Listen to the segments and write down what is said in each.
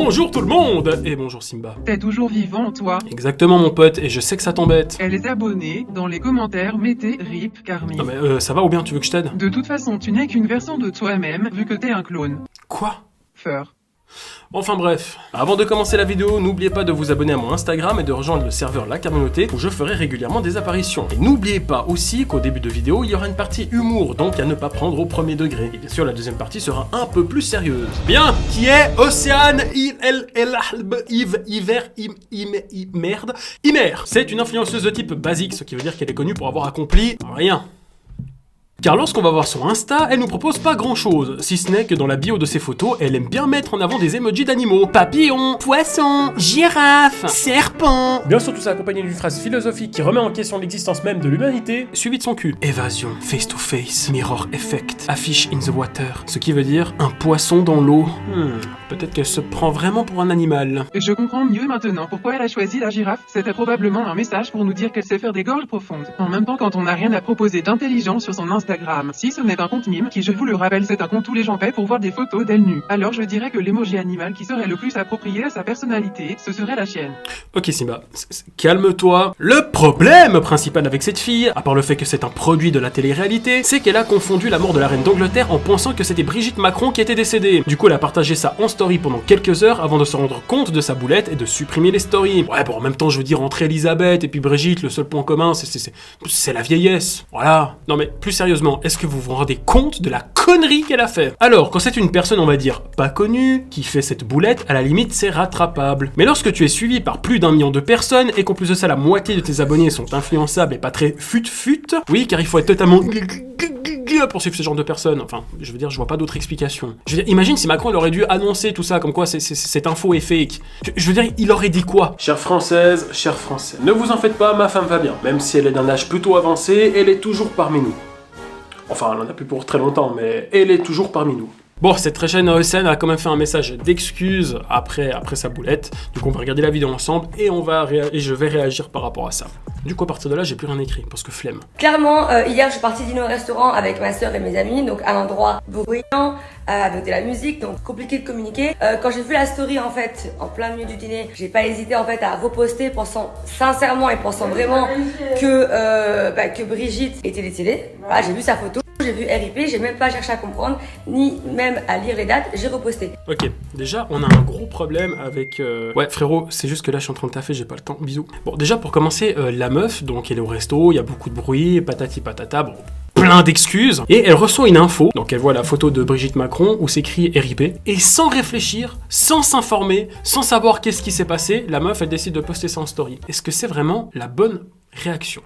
Bonjour tout le monde. Et bonjour Simba. T'es toujours vivant, toi? Exactement mon pote, et je sais que ça t'embête. Et les abonnés, dans les commentaires, mettez RIP Carmi. Non mais ça va ou bien tu veux que je t'aide? De toute façon, tu n'es qu'une version de toi-même, vu que t'es un clone. Quoi? Feur. Enfin bref, avant de commencer la vidéo, n'oubliez pas de vous abonner à mon Instagram et de rejoindre le serveur La Communauté où je ferai régulièrement des apparitions. Et n'oubliez pas aussi qu'au début de vidéo, il y aura une partie humour, donc à ne pas prendre au premier degré. Et bien sûr, la deuxième partie sera un peu plus sérieuse. Bien, qui est Océane Imer. C'est une influenceuse de type basique, ce qui veut dire qu'elle est connue pour avoir accompli rien. Car lorsqu'on va voir son Insta, elle nous propose pas grand chose, si ce n'est que dans la bio de ses photos, elle aime bien mettre en avant des emojis d'animaux. Papillon, poisson, girafe, serpent. Bien sûr tout ça accompagné d'une phrase philosophique qui remet en question l'existence même de l'humanité, suivi de son cul. Évasion, face to face, mirror effect, affiche in the water. Ce qui veut dire un poisson dans l'eau. Peut-être qu'elle se prend vraiment pour un animal. Je comprends mieux maintenant pourquoi elle a choisi la girafe. C'était probablement un message pour nous dire qu'elle sait faire des gorges profondes. En même temps, quand on n'a rien à proposer d'intelligent sur son Instagram, si ce n'est un compte mime, qui je vous le rappelle c'est un compte où les gens paient pour voir des photos d'elle nue, alors je dirais que l'emoji animal qui serait le plus approprié à sa personnalité, ce serait la chienne. Ok Simba, calme-toi. Le problème principal avec cette fille, à part le fait que c'est un produit de la télé-réalité, c'est qu'elle a confondu la mort de la reine d'Angleterre en pensant que c'était Brigitte Macron qui était décédée. Du coup elle a partagé ça en story pendant quelques heures avant de se rendre compte de sa boulette et de supprimer les stories. Ouais bon en même temps je veux dire entre Elisabeth et puis Brigitte, le seul point commun c'est la vieillesse. Voilà. Non mais plus sérieusement, est-ce que vous vous rendez compte de la connerie qu'elle a fait? Alors, quand c'est une personne, on va dire, pas connue, qui fait cette boulette, à la limite, c'est rattrapable. Mais lorsque tu es suivi par plus d'1 million de personnes, et qu'en plus de ça, la moitié de tes abonnés sont influençables et pas très fut-fut, oui, car il faut être totalement pour suivre ce genre de personnes. Enfin, je veux dire, je vois pas d'autre explication. Je veux dire, imagine si Macron, il aurait dû annoncer tout ça, comme quoi cette info est fake. Je veux dire, il aurait dit quoi? Chère Française, chers Français, ne vous en faites pas, ma femme va bien. Même si elle est d'un âge plutôt avancé, elle est toujours parmi nous. Enfin, elle en a plus pour très longtemps, mais elle est toujours parmi nous. Bon, cette très chaîne Océane a quand même fait un message d'excuse après sa boulette. Du coup, on va regarder la vidéo ensemble et je vais réagir par rapport à ça. Du coup, à partir de là, j'ai plus rien écrit parce que flemme. Clairement, hier, je suis partie dîner au restaurant avec ma soeur et mes amis, donc à un endroit bruyant, avec de la musique, donc compliqué de communiquer. Quand j'ai vu la story, en fait, en plein milieu du dîner, j'ai pas hésité en fait à reposter, pensant sincèrement et pensant vraiment que Brigitte était décédée. Voilà, j'ai vu sa photo. J'ai vu RIP, j'ai même pas cherché à comprendre, ni même à lire les dates, j'ai reposté. Ok, déjà, on a un gros problème avec... Ouais, frérot, c'est juste que là, je suis en train de taffer, j'ai pas le temps, bisous. Bon, déjà, pour commencer, la meuf, donc elle est au resto, il y a beaucoup de bruit, patati patata, bon, plein d'excuses, et elle reçoit une info, donc elle voit la photo de Brigitte Macron, où s'écrit RIP, et sans réfléchir, sans s'informer, sans savoir qu'est-ce qui s'est passé, la meuf, elle décide de poster ça en story. Est-ce que c'est vraiment la bonne réaction ?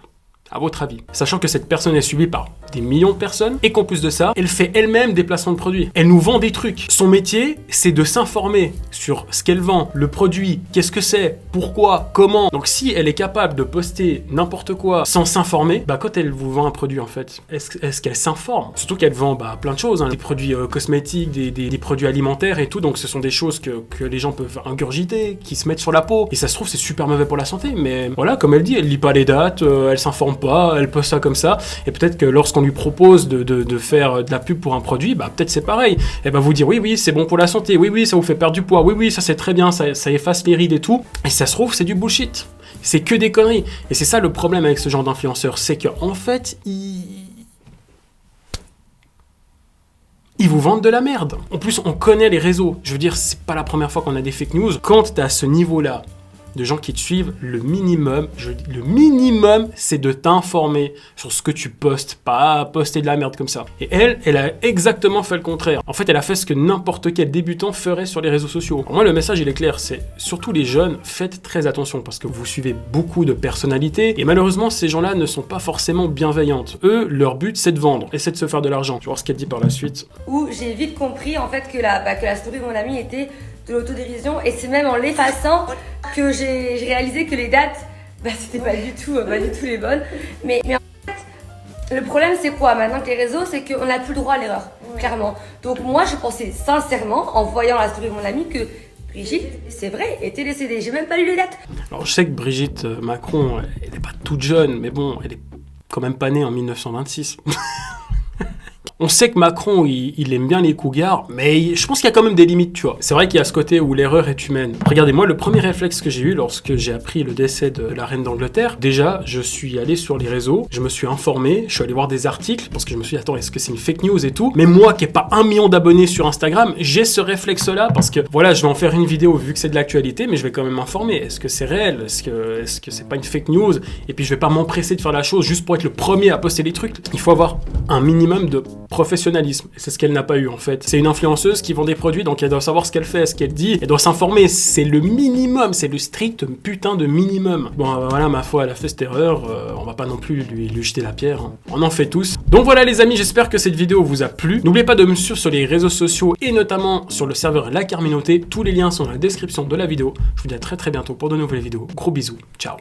À votre avis, sachant que cette personne est suivie par des millions de personnes et qu'en plus de ça, elle fait elle-même des placements de produits. Elle nous vend des trucs. Son métier, c'est de s'informer sur ce qu'elle vend, le produit, qu'est-ce que c'est, pourquoi, comment. Donc si elle est capable de poster n'importe quoi sans s'informer, bah quand elle vous vend un produit en fait, est-ce qu'elle s'informe? Surtout qu'elle vend plein de choses, hein, des produits cosmétiques, des produits alimentaires et tout, donc ce sont des choses que les gens peuvent ingurgiter, qui se mettent sur la peau. Et ça se trouve, c'est super mauvais pour la santé, mais voilà, comme elle dit, elle lit pas les dates, elle s'informe pas, elle poste ça comme ça, et peut-être que lorsqu'on lui propose de faire de la pub pour un produit, bah peut-être c'est pareil, elle va vous dire oui c'est bon pour la santé, oui ça vous fait perdre du poids, oui ça c'est très bien, ça efface les rides et tout, et ça se trouve c'est du bullshit, c'est que des conneries, et c'est ça le problème avec ce genre d'influenceurs, c'est qu'en fait ils vous vendent de la merde. En plus on connaît les réseaux, je veux dire c'est pas la première fois qu'on a des fake news, quand t'es à ce niveau-là, de gens qui te suivent, le minimum, c'est de t'informer sur ce que tu postes, pas poster de la merde comme ça. Et elle a exactement fait le contraire. En fait, elle a fait ce que n'importe quel débutant ferait sur les réseaux sociaux. Pour moi, le message, il est clair, c'est surtout les jeunes, faites très attention parce que vous suivez beaucoup de personnalités et malheureusement, ces gens-là ne sont pas forcément bienveillantes. Eux, leur but, c'est de vendre et c'est de se faire de l'argent. Tu vois ce qu'elle dit par la suite. Où j'ai vite compris, en fait, que la story de mon ami était de l'autodérision et c'est même en l'effaçant que j'ai réalisé que les dates c'était pas du tout les bonnes mais en fait le problème c'est quoi maintenant que les réseaux, c'est qu'on n'a plus le droit à l'erreur, clairement. Donc moi je pensais sincèrement en voyant la story de mon ami que Brigitte, c'est vrai, était décédée, j'ai même pas lu les dates. Alors je sais que Brigitte Macron, elle est pas toute jeune, mais bon, elle est quand même pas née en 1926. On sait que Macron, il aime bien les cougars, mais je pense qu'il y a quand même des limites, tu vois. C'est vrai qu'il y a ce côté où l'erreur est humaine. Regardez-moi, le premier réflexe que j'ai eu lorsque j'ai appris le décès de la reine d'Angleterre, déjà, je suis allé sur les réseaux, je me suis informé, je suis allé voir des articles, parce que je me suis dit, attends, est-ce que c'est une fake news et tout? Mais moi, qui n'ai pas 1 million d'abonnés sur Instagram, j'ai ce réflexe-là, parce que, voilà, je vais en faire une vidéo vu que c'est de l'actualité, mais je vais quand même m'informer. Est-ce que c'est réel? Est-ce que c'est pas une fake news? Et puis, je vais pas m'empresser de faire la chose juste pour être le premier à poster les trucs. Il faut avoir un minimum de professionnalisme. Et c'est ce qu'elle n'a pas eu, en fait. C'est une influenceuse qui vend des produits, donc elle doit savoir ce qu'elle fait, ce qu'elle dit, elle doit s'informer. C'est le minimum, c'est le strict putain de minimum. Bon, voilà, ma foi, elle a fait cette erreur, on va pas non plus lui jeter la pierre, hein. On en fait tous. Donc voilà les amis, j'espère que cette vidéo vous a plu. N'oubliez pas de me suivre sur les réseaux sociaux et notamment sur le serveur La Carminoté. Tous les liens sont dans la description de la vidéo. Je vous dis à très bientôt pour de nouvelles vidéos. Gros bisous, ciao.